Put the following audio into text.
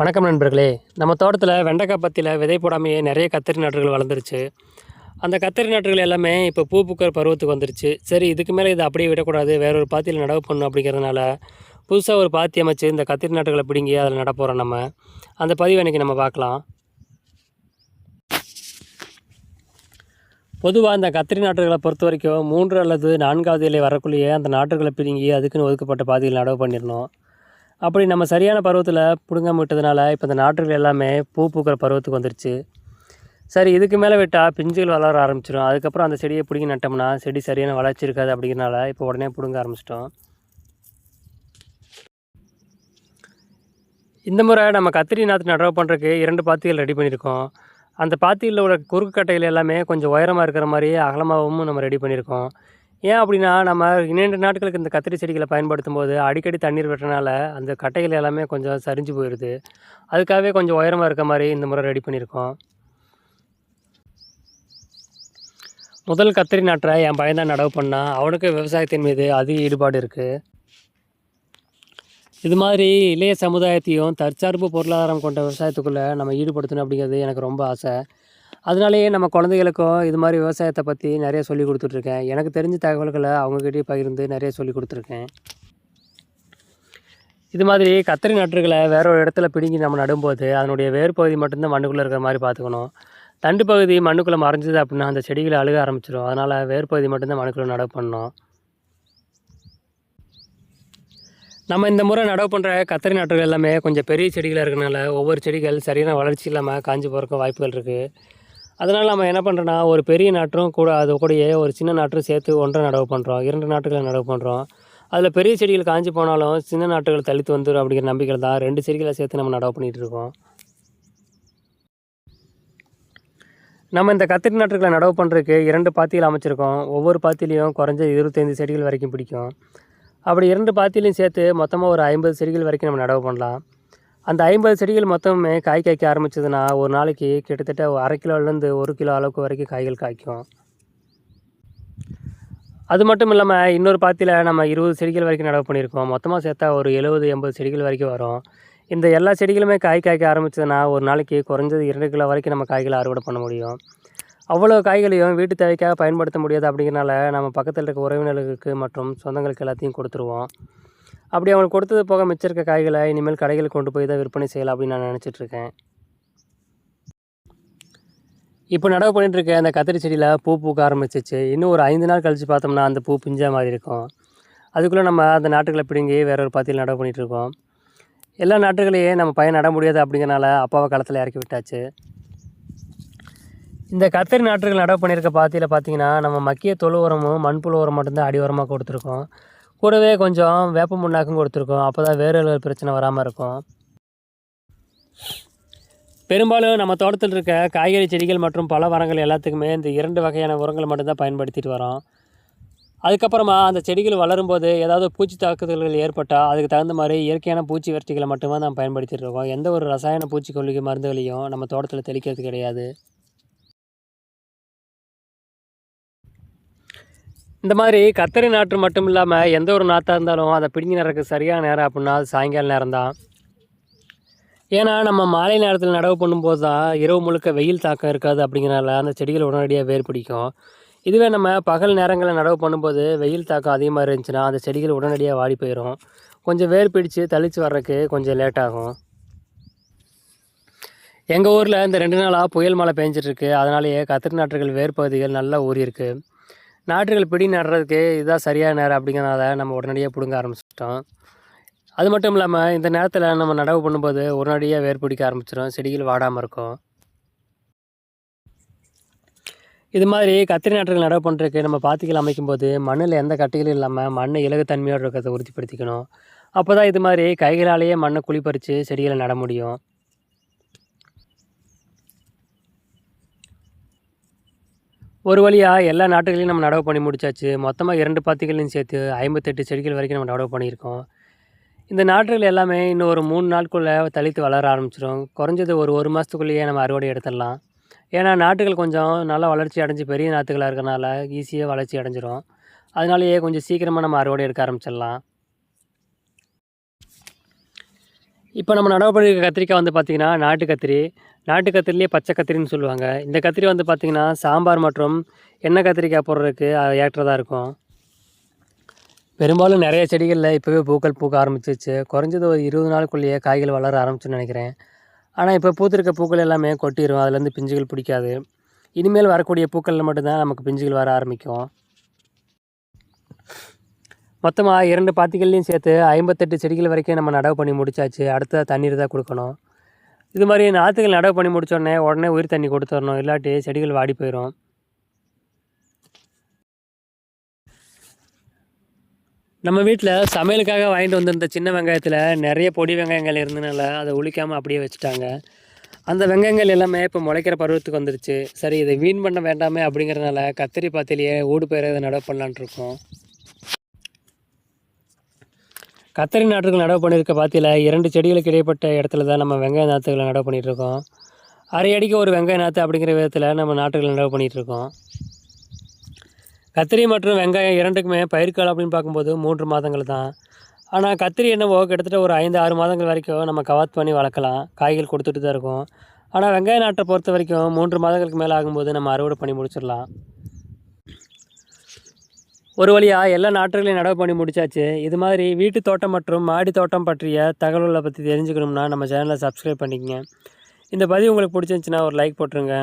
வணக்கம் நண்பர்களே. நம்ம தோட்டத்தில் வெண்டைக்காய் பத்தியில் விதை போடாமையே நிறைய கத்தரி நாற்றுகள் வளர்ந்துருச்சு. அந்த கத்தரி நாற்றுகள் எல்லாமே இப்போ பூ பூக்கிற பருவத்துக்கு வந்துருச்சு. சரி, இதுக்கு மேலே இதை அப்படியே விடக்கூடாது, வேற ஒரு பாத்தியில் நடவு பண்ணணும் அப்படிங்கிறதுனால புதுசாக ஒரு பாத்தி அமைச்சு இந்த கத்தரி நாற்றுகளை பிடுங்கி அதில் நட போகிறோம். அந்த பதிவை இன்றைக்கி நம்ம பார்க்கலாம். பொதுவாக இந்த கத்திரி நாற்றுகளை பொறுத்த வரைக்கும் 3 அல்லது 4வது இலை வரக்குள்ளேயே அந்த நாற்றுகளை பிடுங்கி அதுக்குன்னு ஒதுக்கப்பட்ட பாதியில் நடவு பண்ணிடணும். அப்படி நம்ம சரியான பருவத்தில் பிடுங்காம விட்டதுனால இப்போ இந்த நாற்றுகள் எல்லாமே பூ பூக்கிற பருவத்துக்கு வந்துருச்சு. சரி, இதுக்கு மேலே விட்டால் பிஞ்சுகள் வளர ஆரம்பிச்சிடும். அதுக்கப்புறம் அந்த செடியை பிடுங்கி நட்டோம்னா செடி சரியான வளர்ச்சி இருக்காது. அப்படிங்கிறனால இப்போ உடனே பிடுங்க ஆரம்பிச்சிட்டோம். இந்த முறை நம்ம கத்திரி நாற்று நடவு பண்ணுறதுக்கு 2 பாத்திகள் ரெடி பண்ணியிருக்கோம். அந்த பாத்தியில் உள்ள குறுக்கு கட்டைகள் எல்லாமே கொஞ்சம் உயரமாக இருக்கிற மாதிரி அகலமாகவும் நம்ம ரெடி பண்ணியிருக்கோம். ஏன் அப்படின்னா, நம்ம 2 நாட்களுக்கு இந்த கத்திரி செடிகளை பயன்படுத்தும் போது அடிக்கடி தண்ணீர் விட்டுறனால அந்த கட்டைகள் எல்லாமே கொஞ்சம் சரிஞ்சு போயிடுது. அதுக்காகவே கொஞ்சம் உயரமாக இருக்க மாதிரி இந்த முறை ரெடி பண்ணியிருக்கோம். முதல் கத்திரி நாற்றை என் பையன் தான் நடவு பண்ணான். அவனுக்கு விவசாயத்தின் மீது அதிக ஈடுபாடு இருக்குது. இது மாதிரி இளைய சமுதாயத்தையும் தற்சார்பு பொருளாதாரம் கொண்ட விவசாயத்துக்குள்ளே நம்ம ஈடுபடுத்தணும் அப்படிங்கிறது எனக்கு ரொம்ப ஆசை. அதனாலேயே நம்ம குழந்தைகளுக்கும் இது மாதிரி விவசாயத்தை பற்றி நிறைய சொல்லி கொடுத்துட்ருக்கேன். எனக்கு தெரிஞ்ச தகவல்களை அவங்கக்கிட்டே பகிர்ந்து நிறைய சொல்லி கொடுத்துருக்கேன். இது மாதிரி கத்திரி நாற்றுகளை வேற ஒரு இடத்துல பிடுங்கி நம்ம நடும்போது அதனுடைய வேர் பகுதி மட்டும்தான் மண்ணுக்குள்ளே இருக்கிற மாதிரி பார்த்துக்கணும். தண்டு பகுதி மண்ணுக்குள்ளே மறைஞ்சது அப்படின்னா அந்த செடிகளை அழுக ஆரம்பிச்சிடும். அதனால் வேர் பகுதி மட்டும்தான் மண்ணுக்குள்ளே நடவு பண்ணணும். நம்ம இந்த முறை நடவு பண்ணுற கத்திரி நாற்றுகள் எல்லாமே கொஞ்சம் பெரிய செடிகளாக இருக்கிறனால ஒவ்வொரு செடிகள் சரியான வளர்ச்சி இல்லாமல் காஞ்சி போகிறக்க வாய்ப்புகள் இருக்குது. அதனால் நம்ம என்ன பண்ணுறோன்னா, ஒரு பெரிய நாற்றும் கூட அது கூடயே ஒரு சின்ன நாற்றும் சேர்த்து ஒன்றை நடவு பண்ணுறோம். 2 நாற்றுகளை நடவு பண்ணுறோம். அதில் பெரிய செடிகள் காஞ்சி போனாலும் சின்ன நாற்றுகள் தளித்து வந்துடும் அப்படிங்கிற நம்பிக்கையில் தான் 2 செடிகளை சேர்த்து நம்ம நடவு பண்ணிகிட்டு இருக்கோம். நம்ம இந்த கத்திரி நாற்றுகளை நடவு பண்ணுறதுக்கு 2 பாத்திகள் அமைச்சிருக்கோம். ஒவ்வொரு பாத்திலையும் குறைஞ்ச 25 செடிகள் வரைக்கும் பிடிக்கும். அப்படி 2 பாத்திலையும் சேர்த்து மொத்தமாக ஒரு 50 செடிகள் வரைக்கும் நம்ம நடவு பண்ணலாம். அந்த 50 செடிகள் மொத்தமே காய் காய்க்க ஆரம்பிச்சதுன்னா ஒரு நாளைக்கு கிட்டத்தட்ட 1/2 கிலோலேருந்து 1 கிலோ அளவுக்கு வரைக்கும் காய்கள் காய்க்கும். அது மட்டும் இல்லாமல் இன்னொரு பாத்தியில் நம்ம 20 செடிகள் வரைக்கும் நடவு பண்ணியிருக்கோம். மொத்தமாக சேர்த்தா ஒரு 70-80 செடிகள் வரைக்கும் வரும். இந்த எல்லா செடிகளுமே காய் காய்க்க ஆரம்பிச்சதுன்னா ஒரு நாளைக்கு குறைஞ்சது 2 கிலோ வரைக்கும் நம்ம காய்களை அறுவடை பண்ண முடியும். அவ்வளோ காய்களையும் வீட்டு தேவைக்காக பயன்படுத்த முடியாது. அப்படிங்கிறனால நம்ம பக்கத்தில் இருக்க உறவினர்களுக்கு மற்றும் சொந்தங்களுக்கு எல்லாத்தையும் கொடுத்துருவோம். அப்படி அவங்களுக்கு கொடுத்தது போக மிச்சம் இருக்க காய்களை இனிமேல் கடைகளுக்கு கொண்டு போய் தான் விற்பனை செய்யலாம் அப்படின்னு நான் நினச்சிட்ருக்கேன். இப்போ நடவு பண்ணிகிட்ருக்க அந்த கத்திரி செடியில் பூ பூக்க ஆரம்பிச்சிச்சு. இன்னும் ஒரு 5 நாள் கழித்து பார்த்தோம்னா அந்த பூ பிஞ்சா மாதிரி இருக்கும். அதுக்குள்ளே நம்ம அந்த நாற்றுகளை பிடுங்கி வேற ஒரு பாத்தியில் நடவு பண்ணிகிட்ருக்கோம். எல்லா நாற்றுகளையும் நம்ம பையன் நட முடியாது. அப்படிங்கிறனால அப்பாவை களத்தில் இறக்கி விட்டாச்சு. இந்த கத்திரி நாற்றுகள் நடவு பண்ணியிருக்க பாத்தியில் பார்த்தீங்கன்னா, நம்ம மக்கிய தொழு உரமும் மண்புழு உரம் மட்டும்தான் அடி உரமாக கொடுத்துருக்கோம். கூடவே கொஞ்சம் வேப்ப முன்னாக்கும் கொடுத்துருக்கோம். அப்போ தான் வேறுகள் பிரச்சனை வராமல் இருக்கும். பெரும்பாலும் நம்ம தோட்டத்தில் இருக்க காய்கறி செடிகள் மற்றும் பல மரங்கள் எல்லாத்துக்குமே இந்த 2 வகையான உரங்களை மட்டும்தான் பயன்படுத்திட்டு வரோம். அதுக்கப்புறமா அந்த செடிகள் வளரும்போது ஏதாவது பூச்சி தாக்குதல்கள் ஏற்பட்டால் அதுக்கு தகுந்த மாதிரி இயற்கையான பூச்சி வெற்றிகளை மட்டுமே நம்ம பயன்படுத்திட்டு இருக்கோம். எந்த ஒரு ரசாயன பூச்சிக்கொல்லி மருந்துகளையும் நம்ம தோட்டத்தில் தெளிக்கிறது கிடையாது. இந்த மாதிரி கத்தரி நாற்று மட்டும் இல்லாமல் எந்த ஒரு நாற்றாக இருந்தாலும் அதை பிடுங்கி நடுறதுக்கு சரியான நேரம் அப்படின்னா அது சாயங்கால நேரம் தான். ஏன்னா நம்ம மாலை நேரத்தில் நடவு பண்ணும்போது தான் இரவு முழுக்க வெயில் தாக்கம் இருக்காது. அப்படிங்கிறனால அந்த செடிகள் உடனடியாக வேர் பிடிக்கும். இதுவே நம்ம பகல் நேரங்களில் நடவு பண்ணும்போது வெயில் தாக்கம் அதிகமாக இருந்துச்சுன்னா அந்த செடிகள் உடனடியாக வாடி போயிடும். கொஞ்சம் வேர் பிடிச்சு தளித்து வர்றதுக்கு கொஞ்சம் லேட் ஆகும். எங்கள் ஊரில் இந்த 2 நாளாக புயல் மழை பெஞ்சிட்ருக்கு. அதனாலேயே கத்திரி நாற்றுகள் வேர் பகுதிகள் நல்லா ஊறியிருக்கு. நாற்றுகள் பிடி நடுறதுக்கு இதுதான் சரியான நேரம். அப்படிங்கிறனால நம்ம உடனடியாக பிடுங்க ஆரம்பிச்சிட்டோம். அது மட்டும் இல்லாமல் இந்த நேரத்தில் நம்ம நடவு பண்ணும்போது உடனடியாக வேர் பிடிக்க ஆரம்பிச்சிடும். செடிகள் வாடாமல் இருக்கும். இது மாதிரி கத்திரி நாற்றுகள் நடவு பண்ணுறதுக்கு நம்ம பாத்திகள் அமைக்கும்போது மண்ணில் எந்த கட்டிகளும் இல்லாமல் மண்ணை இலகுத்தன்மையோடு இருக்கிறத உறுதிப்படுத்திக்கணும். அப்போ தான் இது மாதிரி கைகளாலேயே மண்ணை குழிப்பறித்து செடிகளை நட முடியும். ஒரு வழியாக எல்லா நாட்டுகளையும் நம்ம நடவு பண்ணி முடிச்சாச்சு. மொத்தமாக 2 பாத்திகளையும் சேர்த்து 58 செடிகள் வரைக்கும் நம்ம நடவு பண்ணியிருக்கோம். இந்த நாற்றுகள் எல்லாமே இன்னும் ஒரு 3 நாட்குள்ளே தளித்து வளர ஆரம்பிச்சிடும். குறைஞ்சது ஒரு மாதத்துக்குள்ளேயே நம்ம அறுவடை எடுத்துடலாம். ஏன்னா நாற்றுகள் கொஞ்சம் நல்லா வளர்ச்சி அடைஞ்சு பெரிய நாற்றுகளாக இருக்கிறனால ஈஸியாக வளர்ச்சி அடைஞ்சிரும். அதனாலேயே கொஞ்சம் சீக்கிரமாக நம்ம அறுவடை எடுக்க ஆரம்பிச்சிடலாம். இப்போ நம்ம நடவு பண்ணியிருக்க கத்திரிக்காய் வந்து பார்த்திங்கன்னா நாட்டு கத்திரி. நாட்டு கத்திரிலேயே பச்சை கத்திரின்னு சொல்லுவாங்க. இந்த கத்திரி வந்து பார்த்திங்கன்னா சாம்பார் மற்றும் எண்ணெய் கத்திரிக்காய் போடுறதுக்கு ஏற்றதாக இருக்கும். பெரும்பாலும் நிறைய செடிகளில் இப்போவே பூக்கள் பூக்க ஆரம்பிச்சிச்சு. குறைஞ்சது ஒரு 20 நாளுக்குள்ளேயே காய்கள் வளர ஆரம்பிச்சுன்னு நினைக்கிறேன். ஆனால் இப்போ பூத்திருக்க பூக்கள் எல்லாமே கொட்டிடும். அதுலேருந்து பிஞ்சுகள் பிடிக்காது. இனிமேல் வரக்கூடிய பூக்களில் மட்டும்தான் நமக்கு பிஞ்சுகள் வர ஆரம்பிக்கும். மொத்தமாக 2 பாத்திகள்லையும் சேர்த்து 58 செடிகள் வரைக்கும் நம்ம நடவு பண்ணி முடிச்சாச்சு. அடுத்த தண்ணீர் தான் கொடுக்கணும். இது மாதிரி நாற்றுகள் நடவு பண்ணி முடித்தோடனே உடனே உயிர் தண்ணி கொடுத்துடணும். இல்லாட்டி செடிகள் வாடி போயிடும். நம்ம வீட்டில் சமையலுக்காக வாங்கிட்டு வந்திருந்த சின்ன வெங்காயத்தில் நிறைய பொடி வெங்காயங்கள் இருந்தனால அதை உளிக்காமல் அப்படியே வச்சுட்டாங்க. அந்த வெங்காயங்கள் எல்லாமே இப்போ முளைக்கிற பருவத்துக்கு வந்துருச்சு. சரி, இதை வீண் பண்ண வேண்டாமே அப்படிங்கிறதுனால கத்திரி பாத்திலேயே ஊடு பயிரை நடவு பண்ணலான் இருக்கோம். கத்தரி நாற்றுகள் நடவு பண்ணியிருக்க பாத்தியில் 2 செடிகளுக்கு இடைப்பட்ட இடத்துல தான் நம்ம வெங்காய நாற்றுகளை நடவு பண்ணிகிட்ருக்கோம். அரை அடிக்கு ஒரு வெங்காய நாற்று அப்படிங்கிற விதத்தில் நம்ம நாற்றுகளை நடவு பண்ணிகிட்ருக்கோம். கத்திரி மற்றும் வெங்காயம் 2க்குமே பயிர்காலம் அப்படின்னு பார்க்கும்போது 3 மாதங்கள் தான். ஆனால் கத்திரி என்னவோ கிட்டத்தட்ட ஒரு 5-6 மாதங்கள் வரைக்கும் நம்ம கவாத் பண்ணி வளர்க்கலாம். காய்கள் கொடுத்துட்டு தான் இருக்கும். ஆனால் வெங்காய நாட்டை பொறுத்த வரைக்கும் 3 மாதங்களுக்கு மேலே ஆகும்போது நம்ம அறுவடை பண்ணி முடிச்சிடலாம். ஒரு வழியாக எல்லா நாற்றுகளையும் நடவு பண்ணி முடிச்சாச்சு. இது மாதிரி வீட்டு தோட்டம் மற்றும் மாடி தோட்டம் பற்றிய தகவல்களை பற்றி தெரிஞ்சுக்கணும்னா நம்ம சேனலை சப்ஸ்கிரைப் பண்ணிக்கங்க. இந்த பதிவு உங்களுக்கு பிடிச்சிருந்துச்சின்னா ஒரு லைக் போட்டுருங்க.